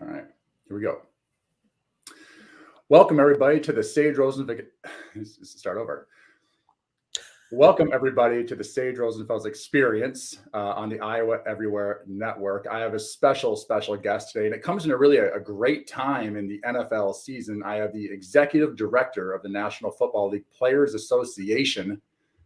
All right, here we go. Welcome everybody to the Sage Rosenfels. Start over. Welcome everybody to the Sage Rosenfels experience on the Iowa Everywhere Network. I have a special guest today, and it comes in a great time in the NFL season. I have the executive director of the National Football League Players Association.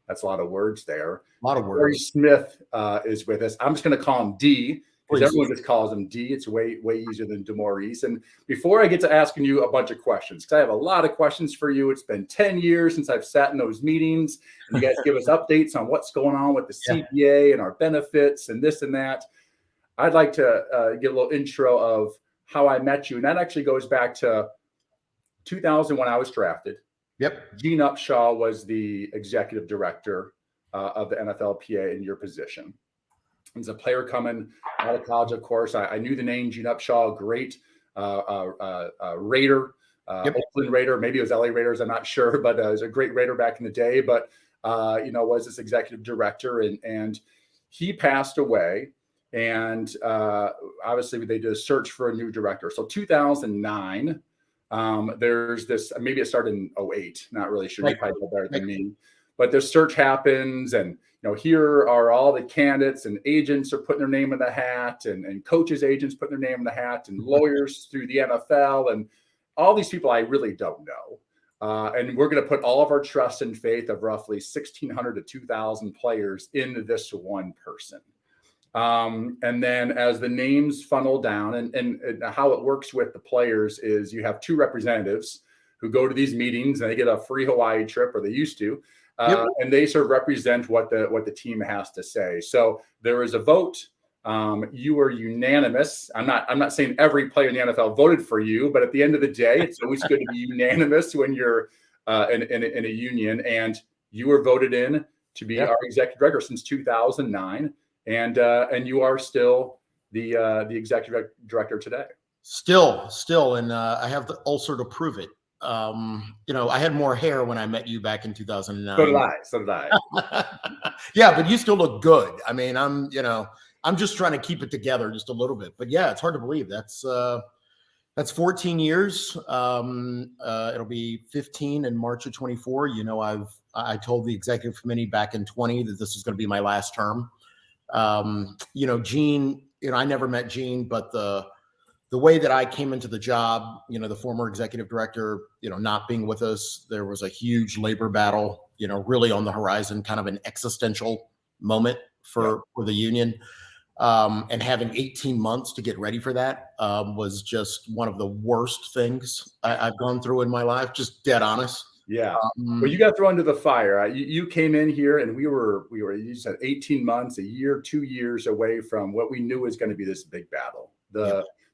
That's a lot of words there. A lot of words. Corey Smith is with us. I'm just going to call him D, because everyone just calls him D. It's way easier than DeMaurice. And before I get to asking you a bunch of questions, because I have a lot of questions for you. It's been 10 years since I've sat in those meetings, and you guys give us updates on what's going on with the CPA and our benefits and this and that. I'd like to get a little intro of how I met you. And that actually goes back to 2000 when I was drafted. Yep. Gene Upshaw was the executive director of the NFLPA in your position. He's a player coming out of college, of course. I knew the name Gene Upshaw, great Raider, Oakland Raider. Maybe it was LA Raiders, I'm not sure, but he was a great Raider back in the day. But was this executive director, and he passed away. And obviously, they did a search for a new director. So 2009, there's this. Maybe it started in 2008. Not really sure. You probably know better than me. But the search happens, and here are all the candidates, and agents are putting their name in the hat, and coaches' agents putting their name in the hat, and lawyers through the NFL, and all these people I really don't know. And we're going to put all of our trust and faith of roughly 1,600 to 2,000 players into this one person. And then as the names funnel down, and how it works with the players is you have two representatives who go to these meetings, and they get a free Hawaii trip, or they used to. And they sort of represent what the team has to say. So there is a vote. You were unanimous. I'm not saying every player in the NFL voted for you, but at the end of the day, it's always good to be unanimous when you're in a union. And you were voted in to be our executive director since 2009, and you are still the executive director today. Still, and I have the ulcer to prove it. I had more hair when I met you back in 2009. So did I. Yeah, but you still look good. I mean, I'm just trying to keep it together just a little bit. But yeah, it's hard to believe that's 14 years. It'll be 15 in March of 24. I told the executive committee back in 20 that this was going to be my last term. Gene, I never met Gene, but the way that I came into the job, the former executive director, not being with us, there was a huge labor battle, really on the horizon, kind of an existential moment for the union. And having 18 months to get ready for that was just one of the worst things I've gone through in my life, just dead honest. Yeah. Well, you got thrown into the fire. You came in here, and we were, you said 18 months, a year, 2 years away from what we knew was going to be this big battle.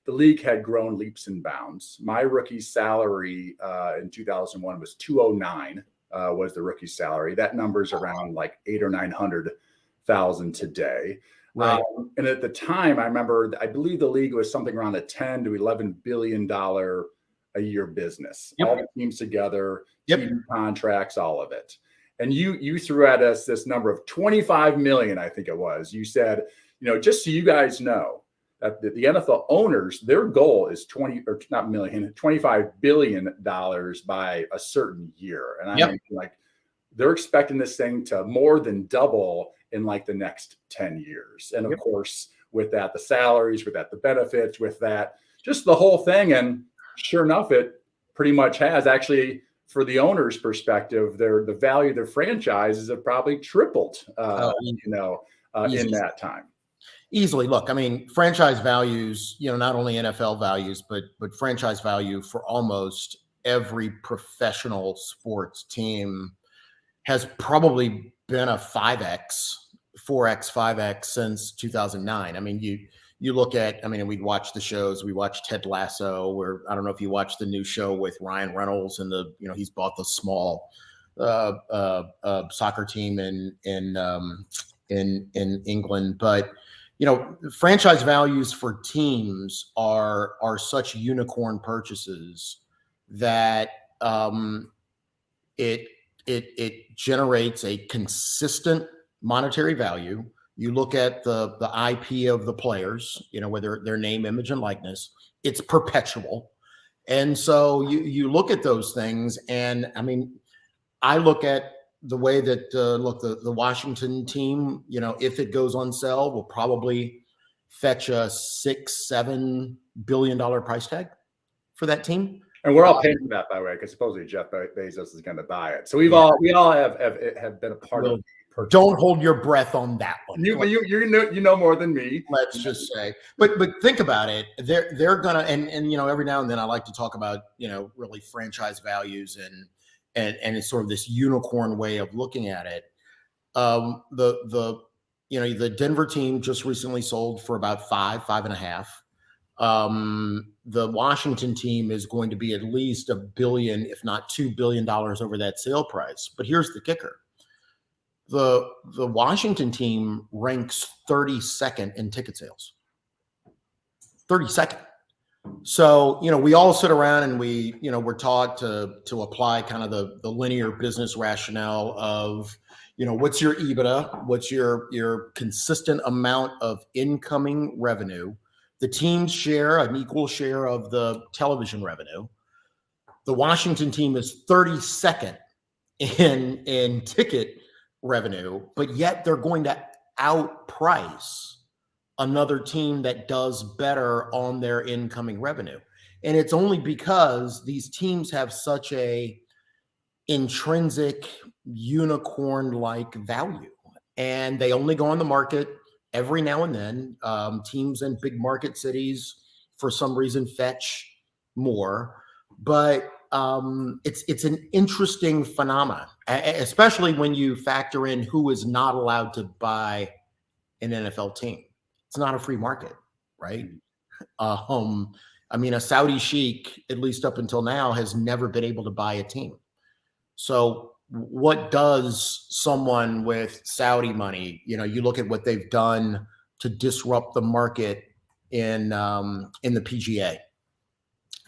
The league had grown leaps and bounds. My rookie salary in 2001 was $209 was the rookie salary. That number's around like 800,000 or 900,000 today. Right. And at the time, I believe the league was something around a $10 to $11 billion a year business. All the teams together, team contracts, all of it. And you threw at us this number of 25 million, I think it was. You said, just so you guys know, that the NFL owners, their goal is $25 billion by a certain year. And I mean, they're expecting this thing to more than double in like the next 10 years. And of course, with that, the salaries, with that, the benefits, with that, just the whole thing. And sure enough, it pretty much has. Actually, for the owner's perspective, the value of their franchises have probably tripled, in that time. Easily. Look, I mean, franchise values, not only NFL values, but franchise value for almost every professional sports team has probably been a 5X, 4X, 5X since 2009. I mean, you look at, we'd watch the shows. We watched Ted Lasso, where I don't know if you watched the new show with Ryan Reynolds, and he's bought the small soccer team in England, but franchise values for teams are such unicorn purchases that it generates a consistent monetary value You look at the IP of the players, whether their name, image, and likeness, it's perpetual. And so you look at those things, and I mean, I look at the way that the Washington team, if it goes on sale, will probably fetch a $6-7 billion price tag for that team. And we're all paying for that, by the way, because supposedly Jeff Bezos is going to buy it. So we all have been a part of. Don't hold your breath on that one. You know more than me. Let's just say, but think about it. They're gonna and every now and then I like to talk about really franchise values and it's sort of this unicorn way of looking at it. The Denver team just recently sold for about 5.5. The Washington team is going to be at least $1 billion, if not $2 billion over that sale price. But here's the kicker. The Washington team ranks 32nd in ticket sales. 32nd. So, we all sit around and we're taught to apply kind of the linear business rationale of, what's your EBITDA? What's your consistent amount of incoming revenue? The teams share an equal share of the television revenue. The Washington team is 32nd in ticket revenue, but yet they're going to outprice another team that does better on their incoming revenue. And it's only because these teams have such a intrinsic unicorn-like value, and they only go on the market every now and then. Teams in big market cities, for some reason, fetch more, but it's an interesting phenomenon, especially when you factor in who is not allowed to buy an NFL team. It's not a free market, right? I mean, a Saudi sheik, at least up until now, has never been able to buy a team. So what does someone with Saudi money, you look at what they've done to disrupt the market in the PGA,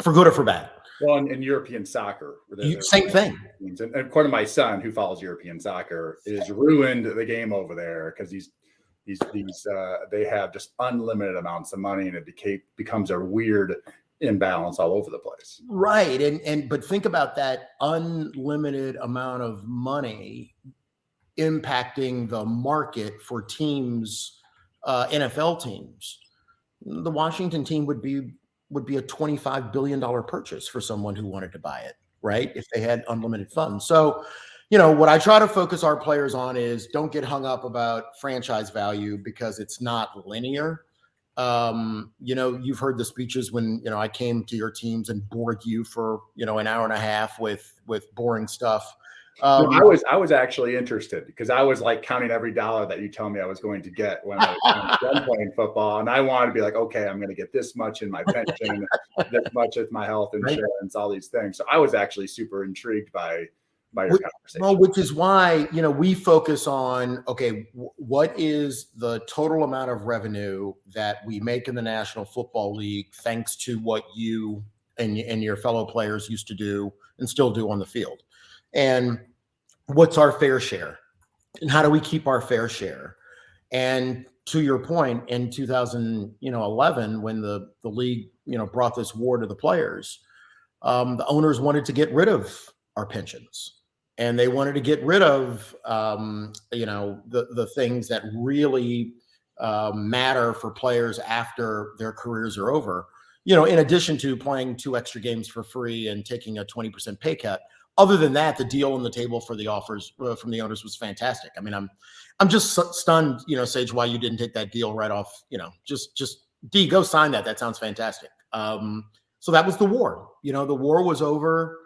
for good or for bad. Well, in European soccer, same thing. And according to my son, who follows European soccer, it has ruined the game over there because they have just unlimited amounts of money, and it becomes a weird imbalance all over the place. Right, but think about that unlimited amount of money impacting the market for teams, NFL teams. The Washington team would be a $25 billion purchase for someone who wanted to buy it, right? If they had unlimited funds. So, what I try to focus our players on is don't get hung up about franchise value because it's not linear. You've heard the speeches when, I came to your teams and bored you for, an hour and a half with boring stuff. I was actually interested because I was like counting every dollar that you tell me I was going to get when I was done playing football. And I wanted to be like, okay, I'm going to get this much in my pension, this much with my health insurance, all these things. So I was actually super intrigued by your conversation. Well, which is why, we focus on, okay, what is the total amount of revenue that we make in the National Football League, thanks to what you and your fellow players used to do and still do on the field? And what's our fair share? And how do we keep our fair share? And to your point, in 2011, when the league, brought this war to the players, the owners wanted to get rid of our pensions. And they wanted to get rid of, the things that really matter for players after their careers are over, in addition to playing 2 extra games for free and taking a 20% pay cut. Other than that, the deal on the table for the offers from the owners was fantastic. I mean, I'm just stunned, Sage, why you didn't take that deal right off. Just D, go sign that. That sounds fantastic. So that was the war. The war was over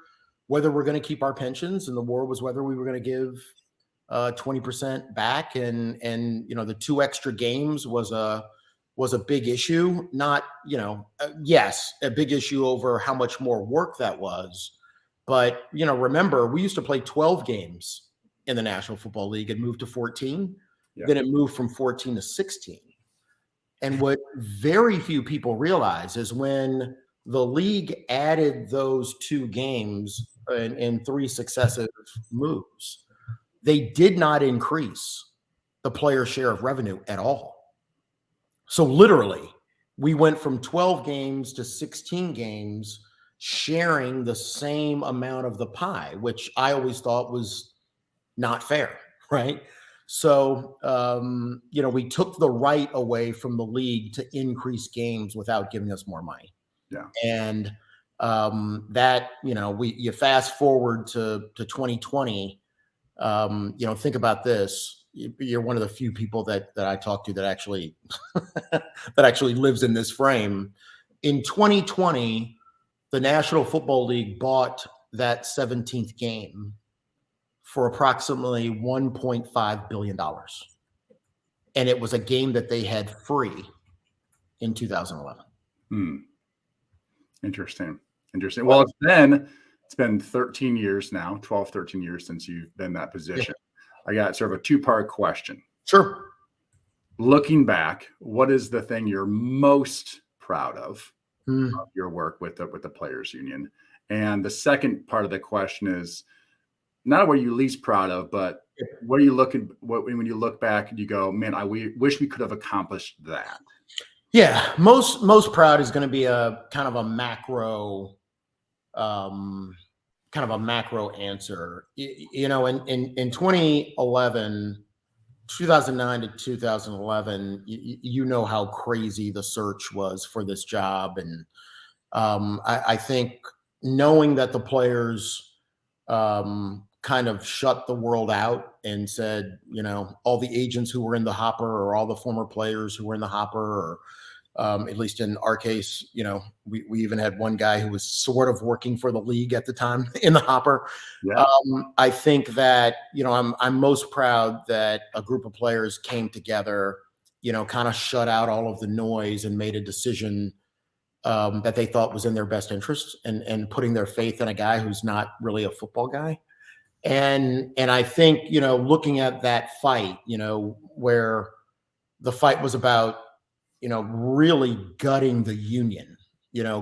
whether we're going to keep our pensions, and the war was whether we were going to give 20% back. And the 2 extra games was a big issue. Not, yes, a big issue over how much more work that was. But, remember, we used to play 12 games in the National Football League and moved to 14. Yeah. Then it moved from 14 to 16. And what very few people realize is when the league added those 2 games in 3 successive moves, they did not increase the player share of revenue at all. So literally, we went from 12 games to 16 games, sharing the same amount of the pie, which I always thought was not fair, right? So, we took the right away from the league to increase games without giving us more money. Yeah. And you fast forward to 2020, think about this. You're one of the few people that I talk to that actually that actually lives in this frame. In 2020, the National Football League bought that 17th game for approximately $1.5 billion. And it was a game that they had free in 2011. Interesting. Well, it's been 13 years now, 12, 13 years since you've been in that position. Yeah. I got sort of a two-part question. Sure. Looking back, what is the thing you're most proud of your work with the Players Union? And the second part of the question is not what you're least proud of, but when you look back and you go, man, I wish we could have accomplished that. Yeah, most proud is going to be a kind of a macro answer. In 2011, 2009 to 2011, you know how crazy the search was for this job. And I think knowing that the players kind of shut the world out and said, all the agents who were in the hopper or all the former players who were in the hopper, or at least in our case, we even had one guy who was sort of working for the league at the time in the hopper. Yeah. I think that, I'm most proud that a group of players came together, kind of shut out all of the noise and made a decision that they thought was in their best interest, and putting their faith in a guy who's not really a football guy. And I think, looking at that fight, where the fight was about, really gutting the union,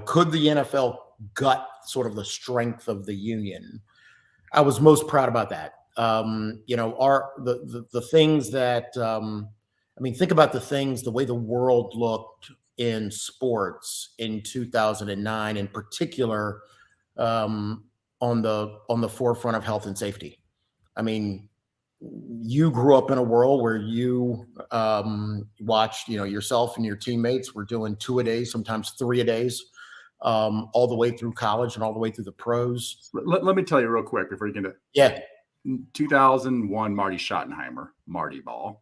could the NFL gut sort of the strength of the union? I was most proud about that. The things that, think about the way the world looked in sports in 2009, in particular, on the forefront of health and safety. You grew up in a world where you watched, yourself and your teammates were doing 2-a-days, sometimes 3-a-days, all the way through college and all the way through the pros. Let me tell you real quick before you get into 2001, Marty Schottenheimer, Marty Ball,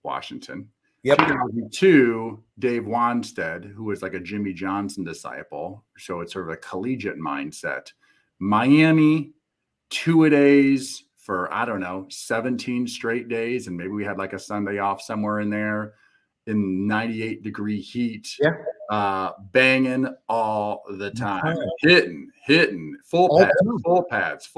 Washington. Yep. 2002, Dave Wanstead, who was like a Jimmy Johnson disciple. So it's sort of a collegiate mindset. Miami, 2-a-days for, 17 straight days. And maybe we had like a Sunday off somewhere in there in 98-degree heat, banging all the time, hitting full pads.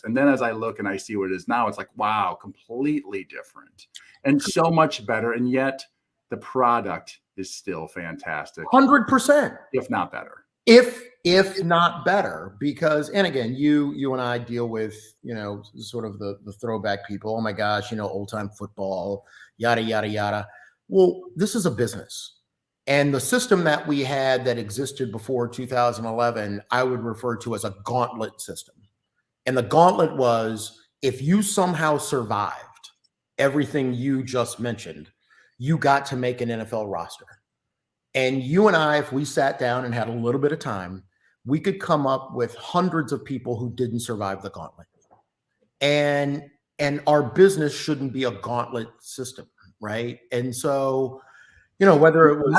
And then as I look and I see what it is now, it's like, wow, completely different and so much better. And yet the product is still fantastic. 100%. If not better. If not better, because, and again, you and I deal with, sort of the throwback people. Oh my gosh, old time football, yada, yada, yada. Well, this is a business. And the system that we had that existed before 2011, I would refer to as a gauntlet system. And the gauntlet was, if you somehow survived everything you just mentioned, you got to make an NFL roster. And you and I, if we sat down and had a little bit of time, we could come up with hundreds of people who didn't survive the gauntlet. And our business shouldn't be a gauntlet system, right? And so, whether it was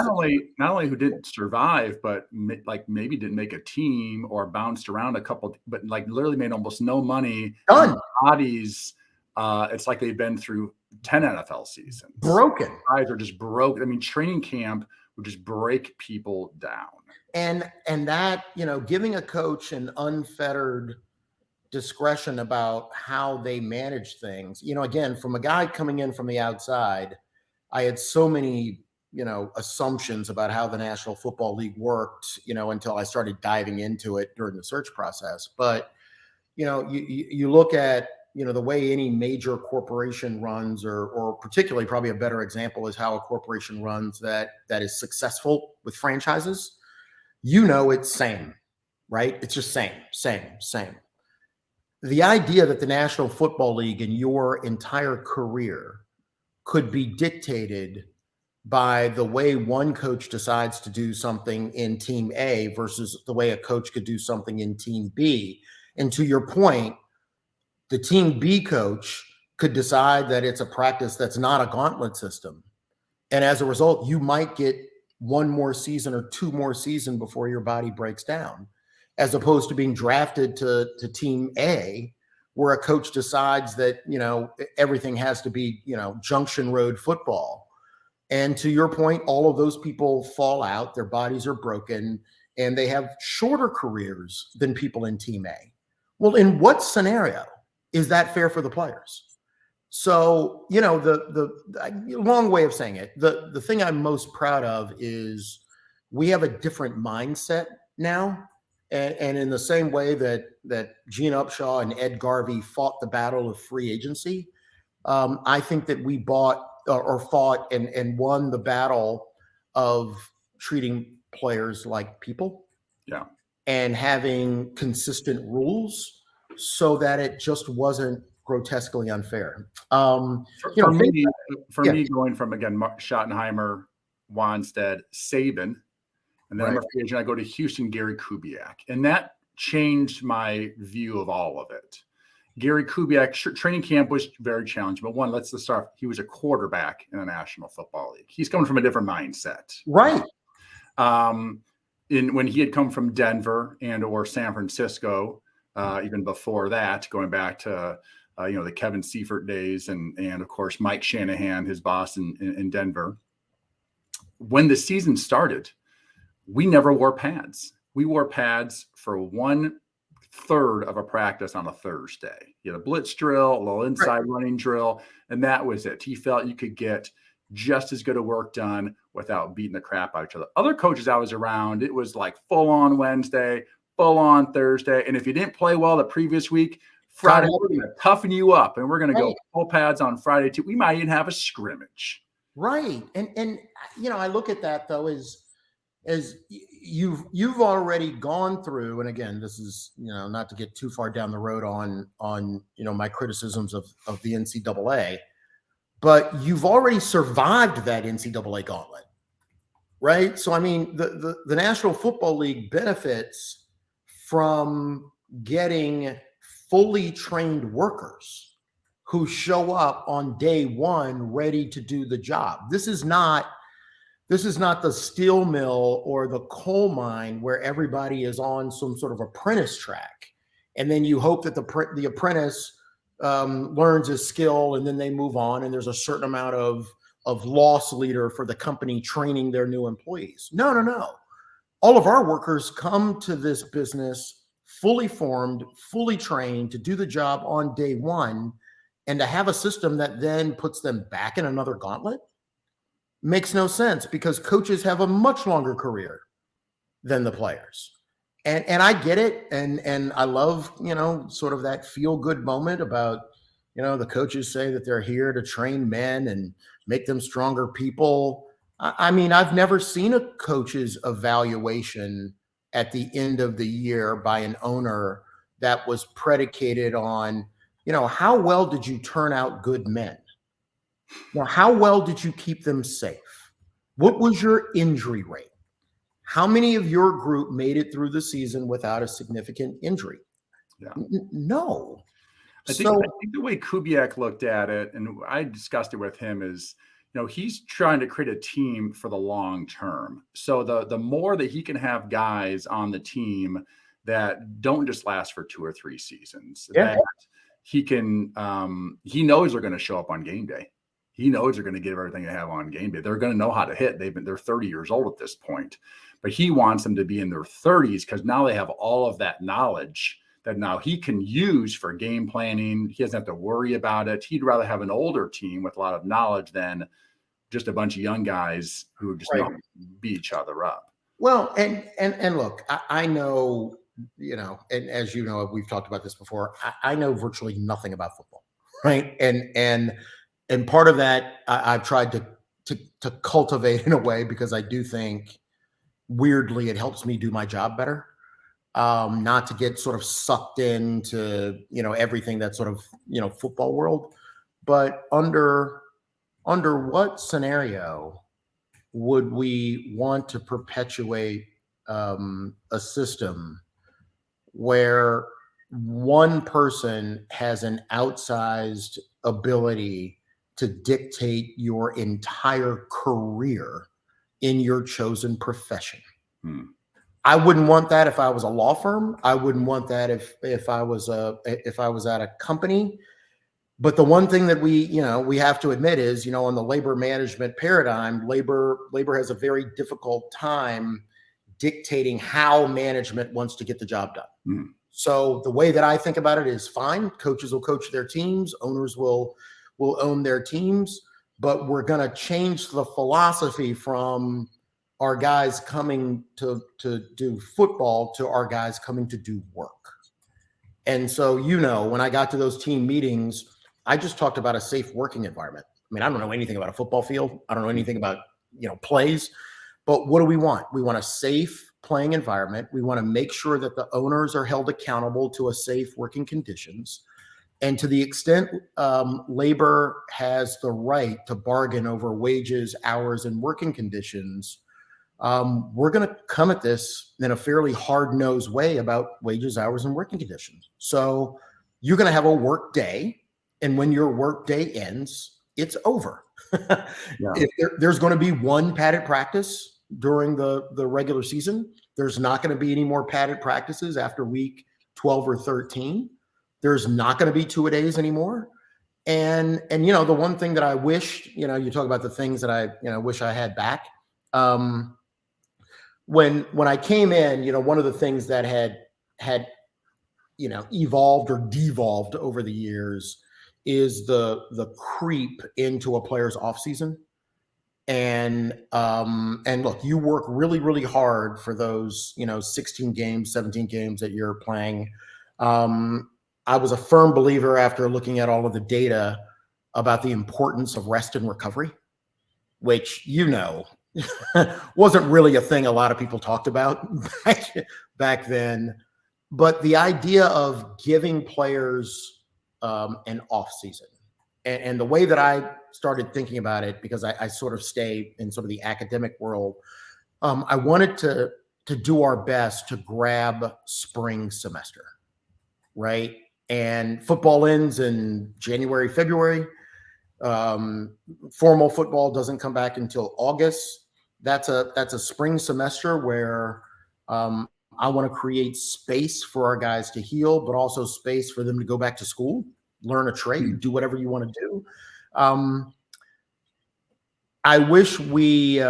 not only who didn't survive, but like maybe didn't make a team or bounced around a couple, but like literally made almost no money. Done. Bodies, it's like they've been through 10 NFL seasons. Broken. Guys are just broke. Training camp would just break people down. And that, giving a coach an unfettered discretion about how they manage things, again, from a guy coming in from the outside, I had so many, assumptions about how the National Football League worked, until I started diving into it during the search process. But, you look at, the way any major corporation runs, or particularly probably a better example is how a corporation runs that is successful with franchises. It's same, right? It's just same. The idea that the National Football League in your entire career could be dictated by the way one coach decides to do something in team A versus the way a coach could do something in team B. And to your point, the team B coach could decide that it's a practice that's not a gauntlet system. And as a result, you might get one more season or two more seasons before your body breaks down, as opposed to being drafted to team A, where a coach decides that, everything has to be, junction road football. And to your point, all of those people fall out, their bodies are broken, and they have shorter careers than people in team A. Well, in what scenario is that fair for the players? So, the long way of saying it, the thing I'm most proud of is we have a different mindset now. And in the same way that Gene Upshaw and Ed Garvey fought the battle of free agency, I think that we fought and won the battle of treating players like people. Yeah. And having consistent rules so that it just wasn't grotesquely unfair. For me, going from, again, Schottenheimer, Wanstead, Saban, and then I'm a free agent, I go to Houston, Gary Kubiak. And that changed my view of all of it. Gary Kubiak, training camp was very challenging, but let's start. He was a quarterback in the National Football League. He's coming from a different mindset. Right. When he had come from Denver or San Francisco, even before that, going back to the Kevin Seifert days and of course Mike Shanahan, his boss in Denver. When the season started, we never wore pads. We wore pads for 1/3 of a practice on a Thursday. You had a blitz drill, a little inside running drill, and that was it. He felt you could get just as good a work done without beating the crap out of each other. Other coaches I was around, it was like full on Wednesday, full on Thursday. And if you didn't play well the previous week, Friday, we're going to toughen you up and we're going to go full pads on Friday too. We might even have a scrimmage. Right. And I look at that though as you've already gone through, and again, this is, not to get too far down the road on my criticisms of the NCAA, but you've already survived that NCAA gauntlet, right? So, I mean, the National Football League benefits from getting fully trained workers who show up on day one ready to do the job. This is not the steel mill or the coal mine where everybody is on some sort of apprentice track. And then you hope that the apprentice learns his skill and then they move on. And there's a certain amount of loss leader for the company training their new employees. No. All of our workers come to this business fully formed, fully trained to do the job on day one. And to have a system that then puts them back in another gauntlet makes no sense, because coaches have a much longer career than the players. And I get it. And I love, sort of that feel good moment about, the coaches say that they're here to train men and make them stronger people. I mean, I've never seen a coach's evaluation at the end of the year by an owner that was predicated on, how well did you turn out good men? Now, how well did you keep them safe? What was your injury rate? How many of your group made it through the season without a significant injury? Yeah. No. I think the way Kubiak looked at it, and I discussed it with him, is, he's trying to create a team for the long term. So the more that he can have guys on the team that don't just last for 2 or 3 seasons, that he can, he knows they're going to show up on game day. He knows they're going to give everything they have on game day. They're going to know how to hit. They're 30 years old at this point, but he wants them to be in their 30s because now they have all of that knowledge that now he can use for game planning. He doesn't have to worry about it. He'd rather have an older team with a lot of knowledge than just a bunch of young guys who just know how to beat each other up. Well, and look, I know, and as you know, we've talked about this before. I know virtually nothing about football. right? And part of that I've tried to cultivate in a way, because I do think weirdly it helps me do my job better. Not to get sort of sucked into, everything that's sort of, football world, but under what scenario would we want to perpetuate a system where one person has an outsized ability to dictate your entire career in your chosen profession? I wouldn't want that if I was a law firm. I wouldn't want that if I was at a company. But the one thing that we have to admit is, in the labor management paradigm, labor has a very difficult time dictating how management wants to get the job done. So the way that I think about it is, fine, coaches will coach their teams, owners will own their teams, but we're going to change the philosophy from our guys coming to do football to our guys coming to do work. And so, when I got to those team meetings, I just talked about a safe working environment. I mean, I don't know anything about a football field. I don't know anything about, plays, but what do we want? We want a safe playing environment. We want to make sure that the owners are held accountable to a safe working conditions. And to the extent labor has the right to bargain over wages, hours, and working conditions, we're going to come at this in a fairly hard-nosed way about wages, hours, and working conditions. So you're going to have a work day, and when your work day ends, it's over. If there's going to be one padded practice during the regular season, there's not going to be any more padded practices after week 12 or 13. There's not going to be 2-a-days anymore. And the one thing that I wish, you talk about the things that I wish I had back. When I came in, one of the things that had evolved or devolved over the years is the creep into a player's off season. And look, you work really, really hard for those, 16 games, 17 games that you're playing. I was a firm believer, after looking at all of the data, about the importance of rest and recovery, which, wasn't really a thing a lot of people talked about back then. But the idea of giving players an off season, and the way that I started thinking about it, because I sort of stay in sort of the academic world, I wanted to do our best to grab spring semester, right? And football ends in January, February. Formal football doesn't come back until August. That's a spring semester where I want to create space for our guys to heal, but also space for them to go back to school, learn a trade, do whatever you want to do. I wish we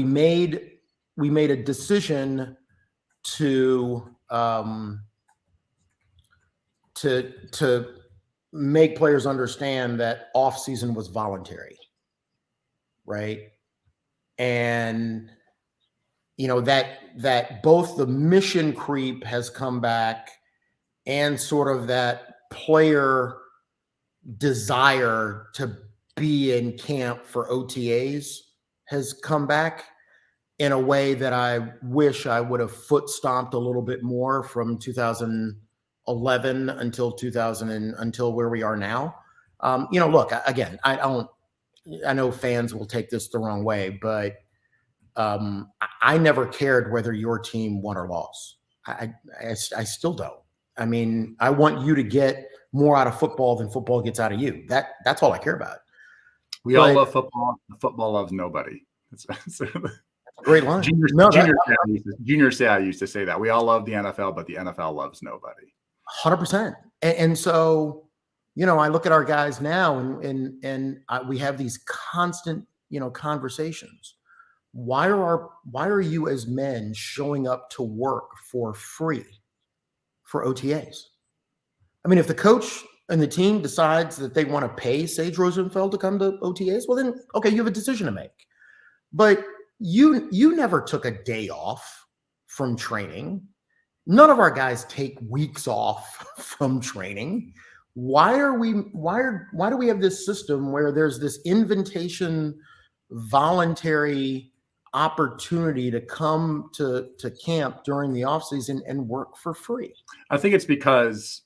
made a decision to make players understand that off season was voluntary, right? And that both the mission creep has come back, and sort of that player desire to be in camp for OTAs has come back in a way that I wish I would have foot stomped a little bit more from 2011 until where we are now. Look, again, I know fans will take this the wrong way, but I never cared whether your team won or lost. I still don't. I mean, I want you to get more out of football than football gets out of you. That's all I care about. We all love football. Football loves nobody. That's a great line. Junior Seau used to say that. We all love the NFL, but the NFL loves nobody. 100%. And so, I look at our guys now, and we have these constant, conversations. Why are you as men showing up to work for free for OTAs? I mean, if the coach and the team decides that they want to pay Sage Rosenfels to come to OTAs, well then, okay, you have a decision to make. But you never took a day off from training. None of our guys take weeks off from training. why do we have this system where there's this invitation, voluntary opportunity to come to camp during the offseason and work for free? I think it's because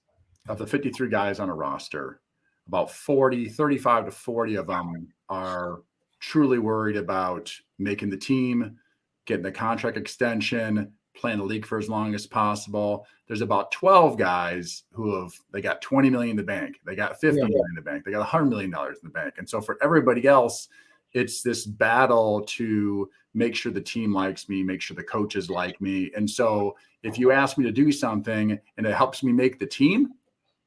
of the 53 guys on a roster, about 35 to 40 of them are truly worried about making the team, getting the contract extension, playing the league for as long as possible. There's about 12 guys they got 20 million in the bank. They got 50 million in the bank. They got $100 million in the bank. And so for everybody else, it's this battle to make sure the team likes me, make sure the coaches like me. And so if you ask me to do something and it helps me make the team,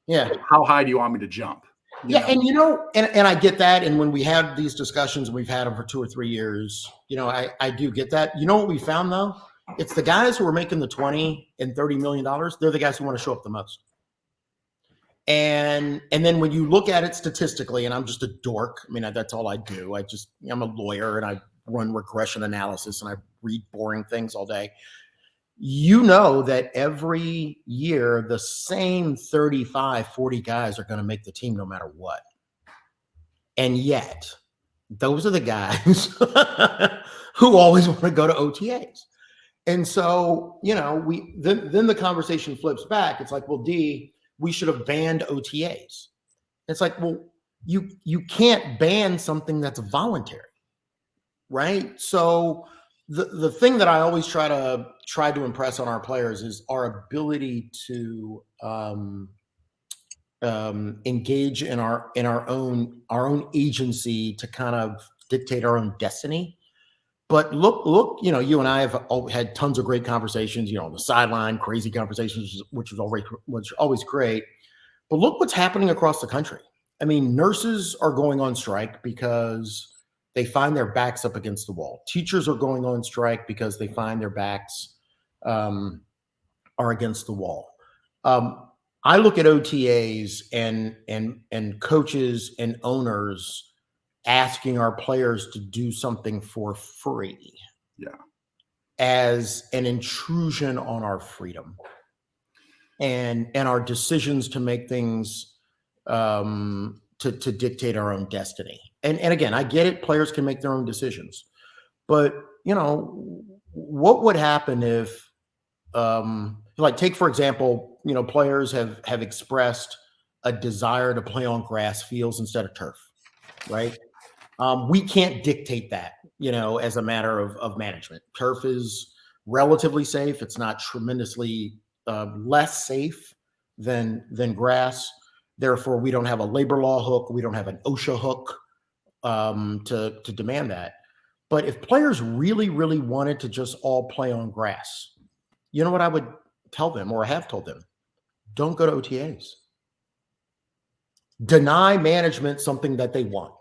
how high do you want me to jump? You know? And I get that. And when we had these discussions, we've had them for 2 or 3 years, I do get that. You know what we found though? It's the guys who are making the $20 and $30 million. They're the guys who want to show up the most. And then when you look at it statistically, and I'm just a dork. I mean, that's all I do. I'm a lawyer and I run regression analysis and I read boring things all day. You know that every year, the same 35, 40 guys are going to make the team no matter what. And yet, those are the guys who always want to go to OTAs. And so, then the conversation flips back. It's like, well, D, we should have banned OTAs. It's like, well, you can't ban something that's voluntary, right? So the thing that I always try to impress on our players is our ability to engage in our own agency to kind of dictate our own destiny. But look, you and I have had tons of great conversations, on the sideline, crazy conversations, which is always great. But look what's happening across the country. I mean, nurses are going on strike because they find their backs up against the wall. Teachers are going on strike because they find their backs are against the wall. I look at OTAs and coaches and owners asking our players to do something for free as an intrusion on our freedom and our decisions to make things to dictate our own destiny. And again, I get it. Players can make their own decisions, but what would happen if, take, for example, players have expressed a desire to play on grass fields instead of turf, right? We can't dictate that, as a matter of management. Turf is relatively safe. It's not tremendously less safe than grass. Therefore, we don't have a labor law hook. We don't have an OSHA hook to demand that. But if players really, really wanted to just all play on grass, you know what I would tell them, or I have told them? Don't go to OTAs. Deny management something that they want.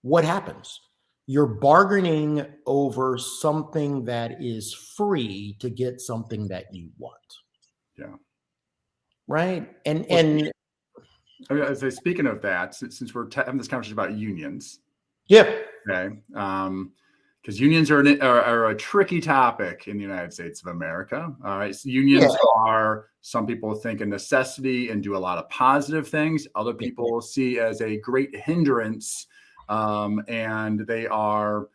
What happens? You're bargaining over something that is free to get something that you want. Yeah. Right. And I mean, as speaking of that, since we're having this conversation about unions. Yeah. Okay. Because unions are a tricky topic in the United States of America. All right. So unions are, some people think, a necessity and do a lot of positive things. Other people see as a great hindrance, and they are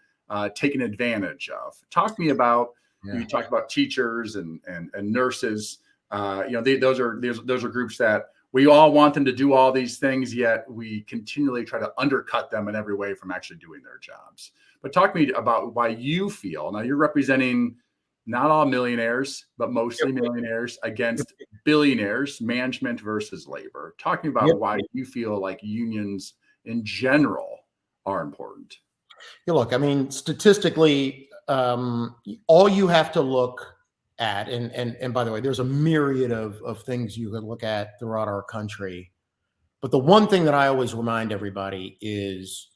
taken advantage of. Talk to me about, you talk about teachers and nurses. Those are groups that we all want them to do all these things, yet we continually try to undercut them in every way from actually doing their jobs. But talk to me about why you feel, now you're representing not all millionaires, but mostly millionaires against billionaires, management versus labor. Talk to me about why you feel like unions in general are important. Look, I mean, statistically, all you have to look at, and by the way, there's a myriad of things you could look at throughout our country. But the one thing that I always remind everybody is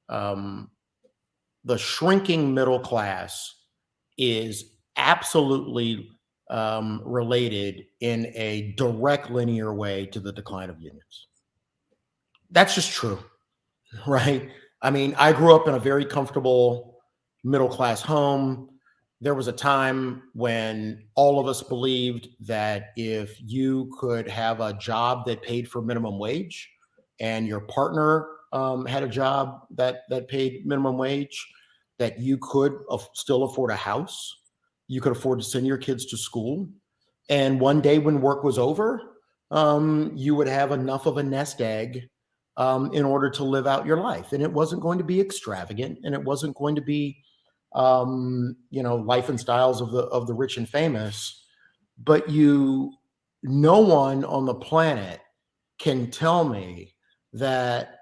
the shrinking middle class is absolutely related in a direct linear way to the decline of unions. That's just true, right? I mean, I grew up in a very comfortable middle class home. there was a time when all of us believed that if you could have a job that paid for minimum wage and your partner had a job that paid minimum wage, that you could still afford a house, you could afford to send your kids to school. And one day when work was over, you would have enough of a nest egg in order to live out your life. And it wasn't going to be extravagant, and it wasn't going to be, life and styles of the rich and famous. But no one on the planet can tell me that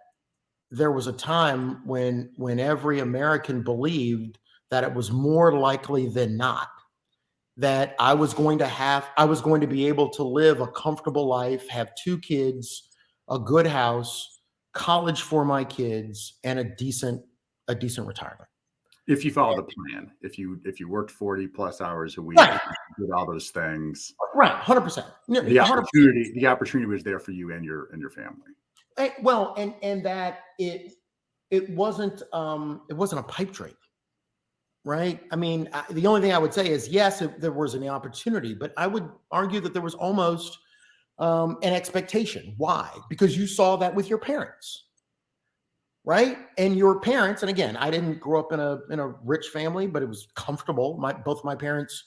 there was a time when every American believed that it was more likely than not that I was going to be able to live a comfortable life, have 2 kids, a good house, college for my kids, and a decent retirement. If you follow the plan, if you worked 40 plus hours a week, Right, did all those things, right, 100%. the opportunity was there for you and your family. Well, and that it wasn't a pipe dream, right? I mean, the only thing I would say is yes, there was an opportunity, but I would argue that there was almost an expectation. Why? Because you saw that with your parents, right? And your parents, and again, I didn't grow up in a rich family, but it was comfortable. Both my parents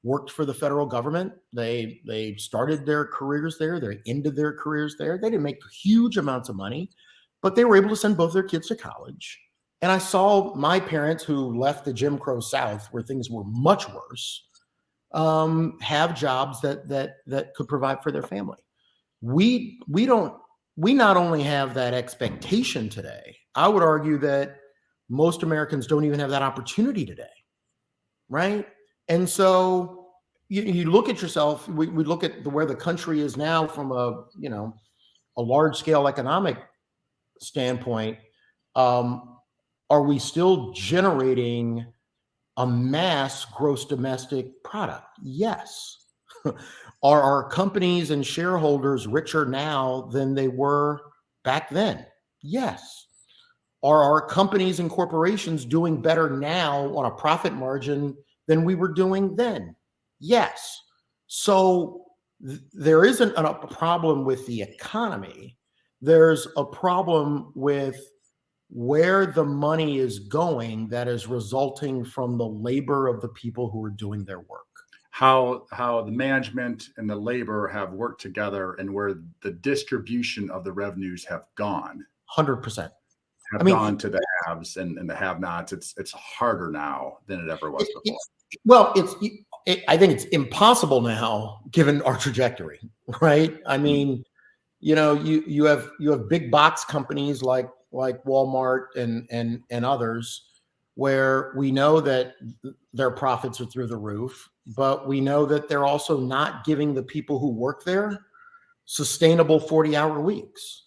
worked for the federal government. They started their careers there. They ended their careers there. They didn't make huge amounts of money, but they were able to send both their kids to college. And I saw my parents, who left the Jim Crow South, where things were much worse, have jobs that could provide for their family. We not only have that expectation today, I would argue that most Americans don't even have that opportunity today, right? And so you look at yourself, we look at where the country is now from a large scale economic standpoint. Are we still generating a mass gross domestic product? Yes. Are our companies and shareholders richer now than they were back then? Yes. Are our companies and corporations doing better now on a profit margin than we were doing then? Yes. So there isn't a problem with the economy. There's a problem with where the money is going that is resulting from the labor of the people who are doing their work. How the management and the labor have worked together, and where the distribution of the revenues have gone. 100%. Gone to the haves and the have-nots. It's harder now than it ever was before. I think it's impossible now given our trajectory, right? I mean, you have big box companies like Walmart and others, where we know that their profits are through the roof, but we know that they're also not giving the people who work there sustainable 40-hour weeks,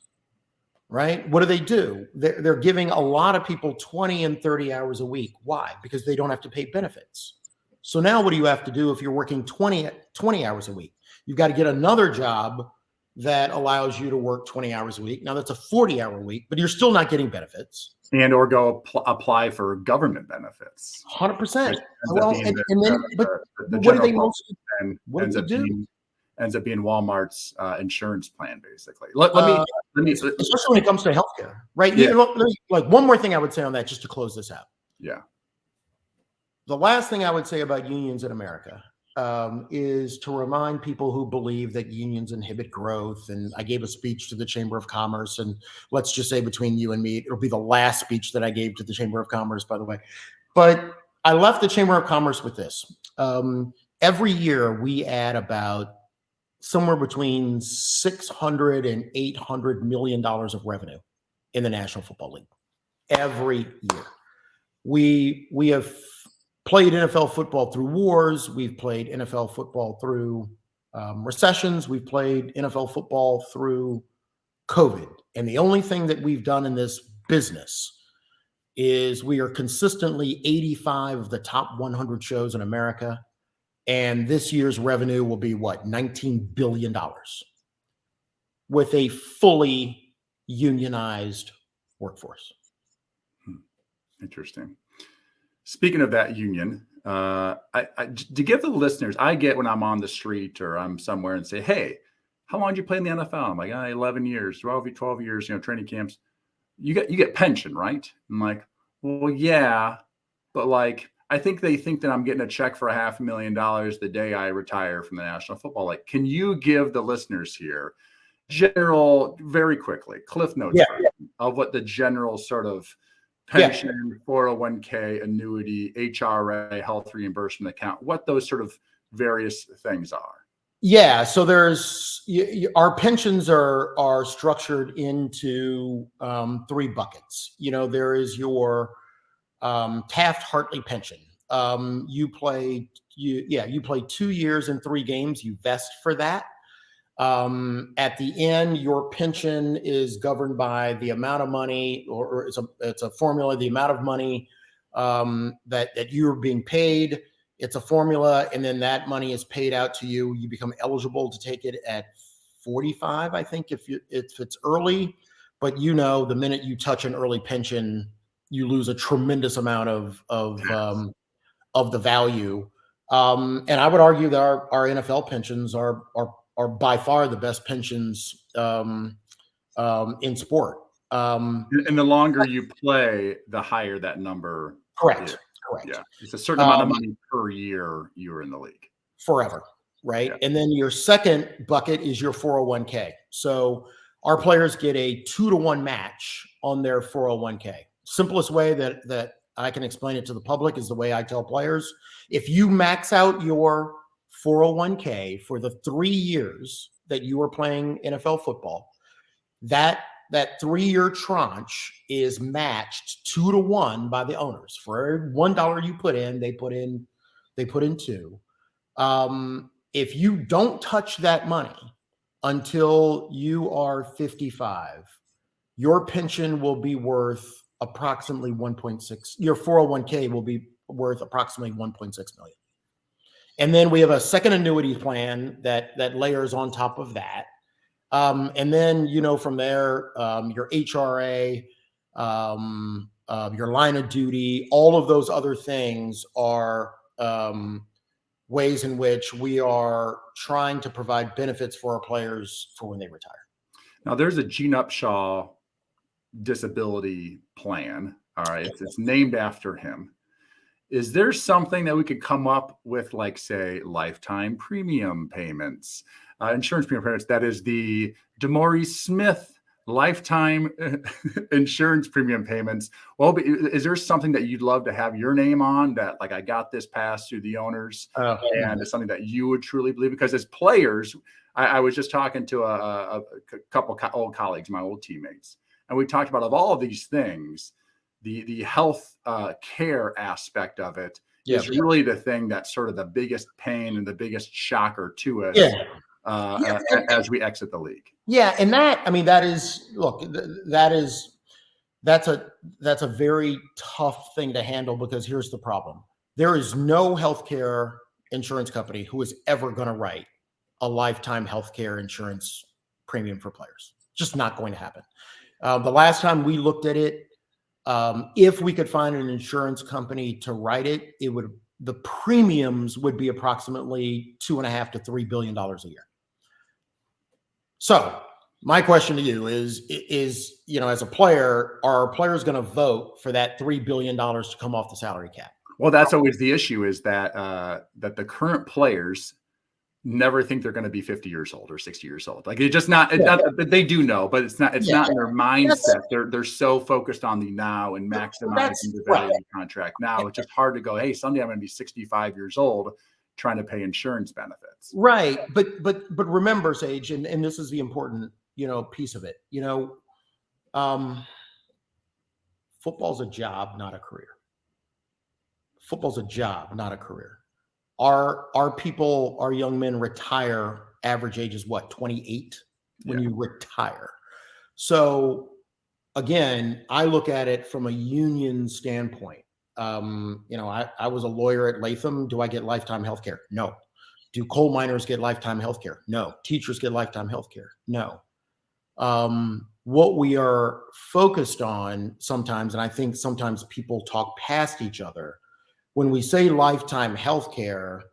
right? What do? They're giving a lot of people 20 and 30 hours a week. Why? Because they don't have to pay benefits. So now what do you have to do if you're working 20 hours a week? You've got to get another job that allows you to work 20 hours a week. Now that's a 40-hour week, but you're still not getting benefits. And or go apply for government benefits. 100%. Well, what do they mostly ends up being Walmart's insurance plan, basically. Let me especially when it comes to healthcare, right? Yeah. Like one more thing I would say on that, just to close this out. Yeah. The last thing I would say about unions in America is to remind people who believe that unions inhibit growth. And I gave a speech to the Chamber of Commerce, and let's just say between you and me, it'll be the last speech that I gave to the Chamber of Commerce, by the way. But I left the Chamber of Commerce with this. Every year we add about somewhere between $600 and $800 million of revenue in the National Football League every year. We have played NFL football through wars. We've played NFL football through recessions. We've played NFL football through COVID. And the only thing that we've done in this business is we are consistently 85 of the top 100 shows in America. And this year's revenue will be what? $19 billion with a fully unionized workforce. Interesting. Speaking of that union, To give the listeners, I get when I'm on the street or I'm somewhere and say, hey, how long did you play in the NFL? I'm like, 11 years, 12 years, training camps. You get pension, right? I'm like, well, yeah, but like, I think they think that I'm getting a check for $500,000 the day I retire from the National Football League. Can you give the listeners here general, very quickly, Cliff Notes of what the general sort of pension, 401k, annuity, HRA, health reimbursement account, what those sort of various things are? Yeah, so there's our pensions are structured into 3 buckets. There is your Taft-Hartley pension. You play 2 years and 3 games. You vest for that. At the end, your pension is governed by the amount of money, or it's a formula, the amount of money that you're being paid. It's a formula, and then that money is paid out to you. You become eligible to take it at 45, I think, if it's early. But the minute you touch an early pension, you lose a tremendous amount of the value. And I would argue that our NFL pensions are by far the best pensions in sport. And the longer you play, the higher that number. Correct. Is. Correct. Yeah, it's a certain amount of money per year you're in the league. Forever, right? Yeah. And then your second bucket is your 401k. So our players get a 2-to-1 match on their 401k. Simplest way that I can explain it to the public is the way I tell players. If you max out your 401k for the 3 years that you are playing NFL football, that 3-year tranche is matched 2-to-1 by the owners. For every $1 you put in, they put in 2. If you don't touch that money until you are 55, your pension will be worth approximately 1.6. Your 401k will be worth approximately 1.6 million. And then we have a second annuity plan that layers on top of that. And then, from there, your HRA, your line of duty, all of those other things are ways in which we are trying to provide benefits for our players for when they retire. Now, there's a Gene Upshaw disability plan. All right. It's named after him. Is there something that we could come up with, like, say, lifetime premium payments, insurance premium payments? That is the DeMaurice Smith lifetime insurance premium payments. Well, is there something that you'd love to have your name on that, like, I got this passed through the owners, and it's something that you would truly believe? Because as players, I was just talking to a couple old colleagues, my old teammates, and we talked about, of all of these things, the health care aspect of it is really the thing that's sort of the biggest pain and the biggest shocker to us as we exit the league. Yeah. And that's a very tough thing to handle, because here's the problem. There is no healthcare insurance company who is ever going to write a lifetime healthcare insurance premium for players. Just not going to happen. The last time we looked at it, if we could find an insurance company to write it, the premiums would be approximately $2.5 to $3 billion a year. So my question to you is, as a player, are our players going to vote for that $3 billion to come off the salary cap? Well, that's always the issue, is that the current players never think they're going to be 50 years old or 60 years old. Like, it's just not, they do know, but it's not in their mindset. They're so focused on the now and maximizing the value of the contract now. It's just hard to go, hey, someday I'm going to be 65 years old trying to pay insurance benefits. Right. But remember, Sage, and this is the important, piece of it, football's a job, not a career. Football's a job, not a career. Our people, our young men retire, average age is what, 28 when you retire. So again, I look at it from a union standpoint. I was a lawyer at Latham. Do I get lifetime healthcare? No. Do coal miners get lifetime healthcare? No. Teachers get lifetime healthcare? No. What we are focused on sometimes, and I think sometimes people talk past each other, when we say lifetime health care,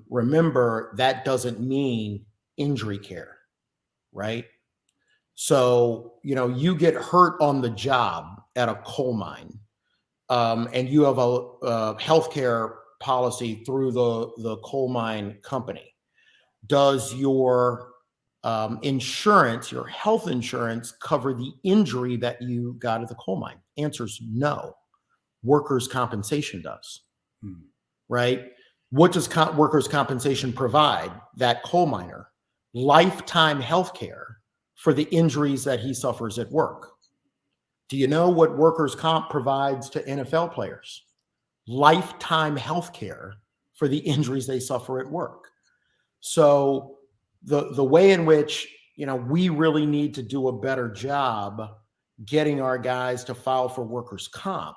remember that doesn't mean injury care, right? So, you get hurt on the job at a coal mine, and you have a healthcare policy through the coal mine company. Does your insurance, your health insurance, cover the injury that you got at the coal mine? Answer's no. Workers' compensation does, right? What does workers' compensation provide that coal miner? Lifetime health care for the injuries that he suffers at work. Do you know what workers' comp provides to NFL players? Lifetime health care for the injuries they suffer at work. So the way in which, we really need to do a better job getting our guys to file for workers' comp,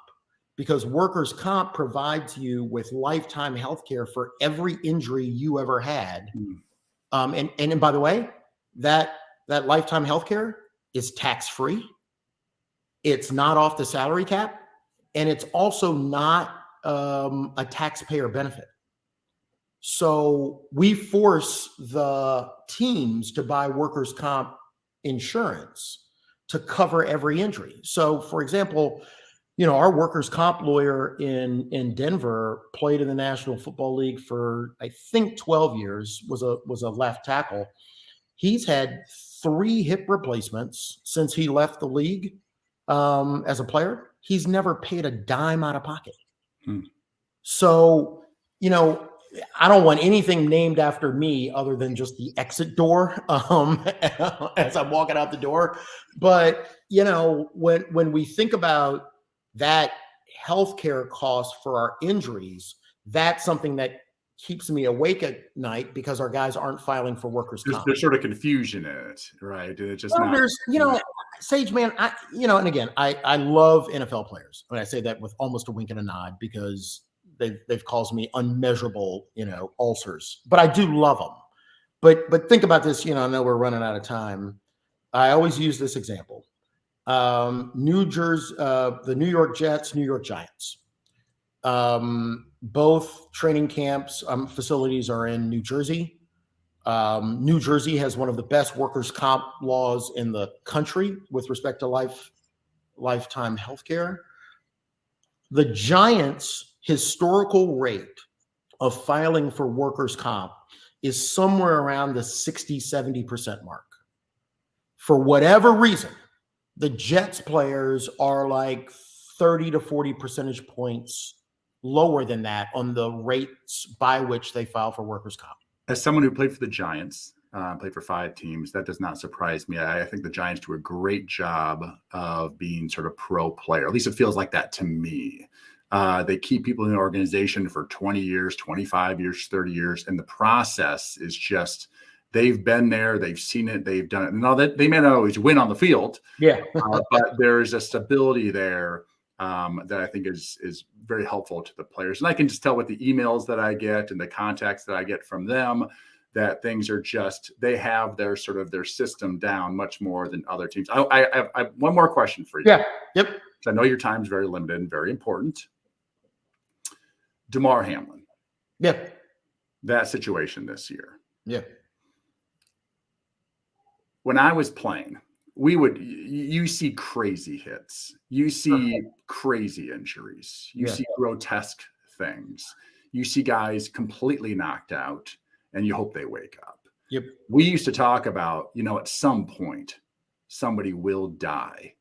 because workers' comp provides you with lifetime health care for every injury you ever had. And by the way, that lifetime health care is tax-free. It's not off the salary cap, and it's also not a taxpayer benefit. So we force the teams to buy workers' comp insurance to cover every injury. So, for example, our workers' comp lawyer in Denver played in the National Football League for, I think, 12 years, was a left tackle. He's had 3 hip replacements since he left the league as a player. He's never paid a dime out of pocket. So, I don't want anything named after me other than just the exit door as I'm walking out the door. But, when we think about that healthcare cost for our injuries, that's something that keeps me awake at night, because our guys aren't filing for workers' comp. There's sort of confusion in it, right? And it's just there's, Sage, man, and again, I love NFL players. And I say that with almost a wink and a nod, because they've caused me unmeasurable, ulcers, but I do love them. But think about this, I know we're running out of time. I always use this example. New Jersey, the New York Jets, New York Giants. Both training camps, facilities are in New Jersey. New Jersey has one of the best workers' comp laws in the country with respect to lifetime healthcare. The Giants' historical rate of filing for workers' comp is somewhere around the 60-70% mark. For whatever reason, the Jets players are like 30 to 40 percentage points lower than that on the rates by which they file for workers' comp. As someone who played for the Giants, played for 5 teams, that does not surprise me. I think the Giants do a great job of being sort of pro player. At least it feels like that to me. They keep people in the organization for 20 years, 25 years, 30 years. And the process is just, they've been there, they've seen it, they've done it. Now that they may not always win on the field, but there's a stability there that I think is very helpful to the players. And I can just tell with the emails that I get and the contacts that I get from them that things are just, they have their sort of their system down much more than other teams. I have one more question for you. Yeah. Yep. So I know your time is very limited and very important. Damar Hamlin. Yeah. That situation this year. Yeah. When I was playing, you see crazy hits. You see crazy injuries. You see grotesque things. You see guys completely knocked out, and you hope they wake up. Yep. We used to talk about, at some point, somebody will die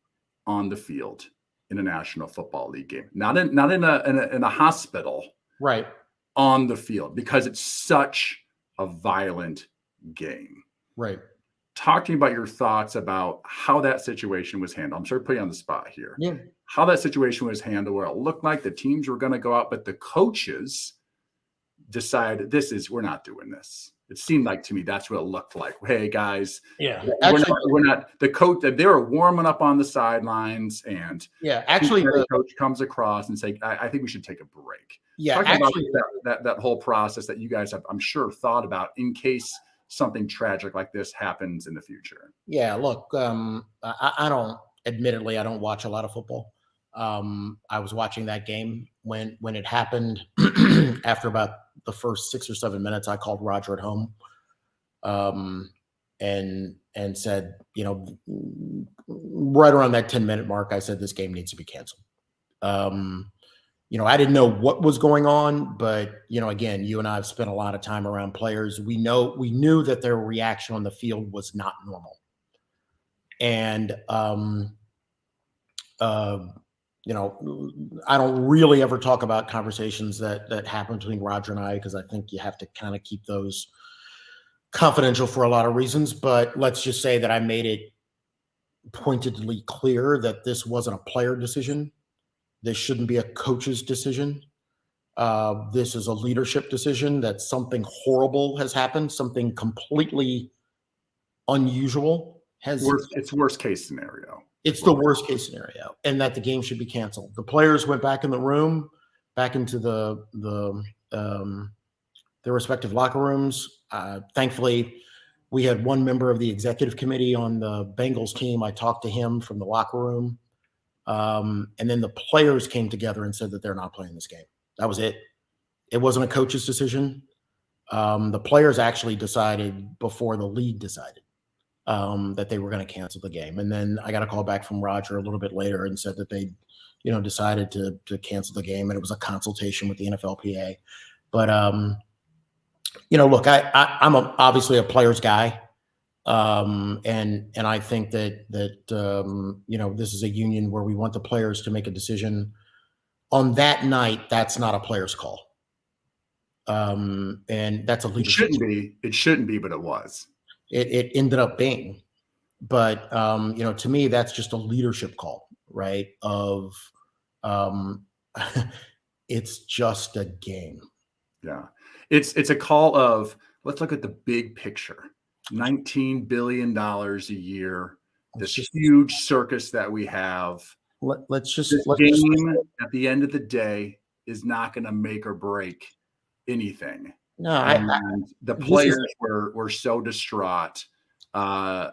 on the field in a National Football League game. Not in a hospital. Right. On the field, because it's such a violent game. Right. Talk to me about your thoughts about how that situation was handled. I'm sort of putting you on the spot here. Yeah. How that situation was handled, where it looked like the teams were going to go out, but the coaches decided we're not doing this. It seemed like to me that's what it looked like. Hey guys, we're not the coach. That they were warming up on the sidelines, and the coach comes across and say, "I think we should take a break." Yeah, talk actually, about that whole process that you guys have, I'm sure, thought about in case something tragic like this happens in the future. Yeah, look, I don't watch a lot of football. I was watching that game when it happened, after about the first 6 or 7 minutes, I called Roger at home, and said, right around that 10-minute mark, I said, this game needs to be canceled. I didn't know what was going on, but again, you and I have spent a lot of time around players. We knew that their reaction on the field was not normal. And I don't really ever talk about conversations that happen between Roger and I, because I think you have to kind of keep those confidential for a lot of reasons. But let's just say that I made it pointedly clear that this wasn't a player decision. This shouldn't be a coach's decision. This is a leadership decision, that something horrible has happened, something completely unusual it's worst case scenario. It's the worst case scenario, and that the game should be canceled. The players went back in the room, back into their respective locker rooms. Thankfully, we had one member of the executive committee on the Bengals team. I talked to him from the locker room. And then the players came together and said that they're not playing this game. That was it. It wasn't a coach's decision. The players actually decided before the league decided that they were going to cancel the game. And then I got a call back from Roger a little bit later and said that they, decided to cancel the game, and it was a consultation with the NFLPA. But, look, I'm obviously a player's guy. And I think that this is a union where we want the players to make a decision on that night. That's not a player's call. And that's a leadership. It shouldn't be, but it was. It ended up being, but to me, that's just a leadership call, right? Of it's just a game. Yeah. It's a call of, let's look at the big picture. $19 billion a year, this huge circus that we have. Let's just game at the end of the day is not going to make or break anything. No, the players were so distraught, and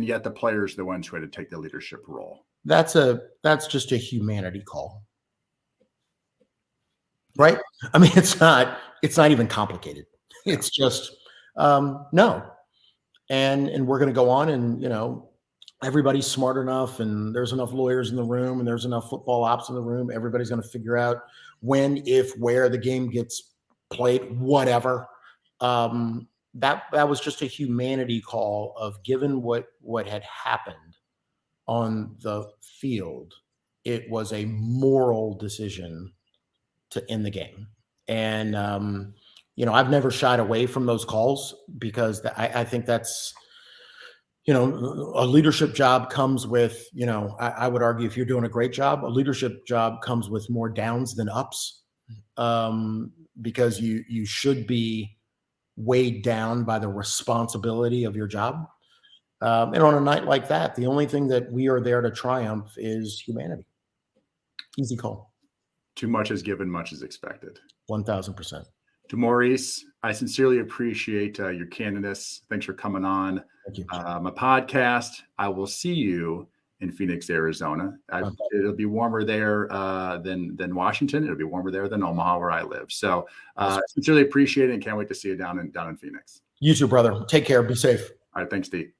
yet the players are the ones who had to take the leadership role. That's just a humanity call, right? I mean, it's not even complicated. It's just no, and we're going to go on, and everybody's smart enough, and there's enough lawyers in the room, and there's enough football ops in the room. Everybody's going to figure out when, if, where the game gets played, whatever. That was just a humanity call of, given what had happened on the field, it was a moral decision to end the game. And I've never shied away from those calls, because I think that's, a leadership job comes with, I would argue, if you're doing a great job, a leadership job comes with more downs than ups, because you should be weighed down by the responsibility of your job. And on a night like that, the only thing that we are there to triumph is humanity. Easy call. Too much is given, much is expected. 1,000%. DeMaurice, I sincerely appreciate your candidness. Thanks for coming on my podcast. I will see you in Phoenix, Arizona. It'll be warmer there than Washington. It'll be warmer there than Omaha, where I live. So sincerely appreciate it, and can't wait to see you down in Phoenix. You too, brother. Take care. Be safe. All right. Thanks, Steve.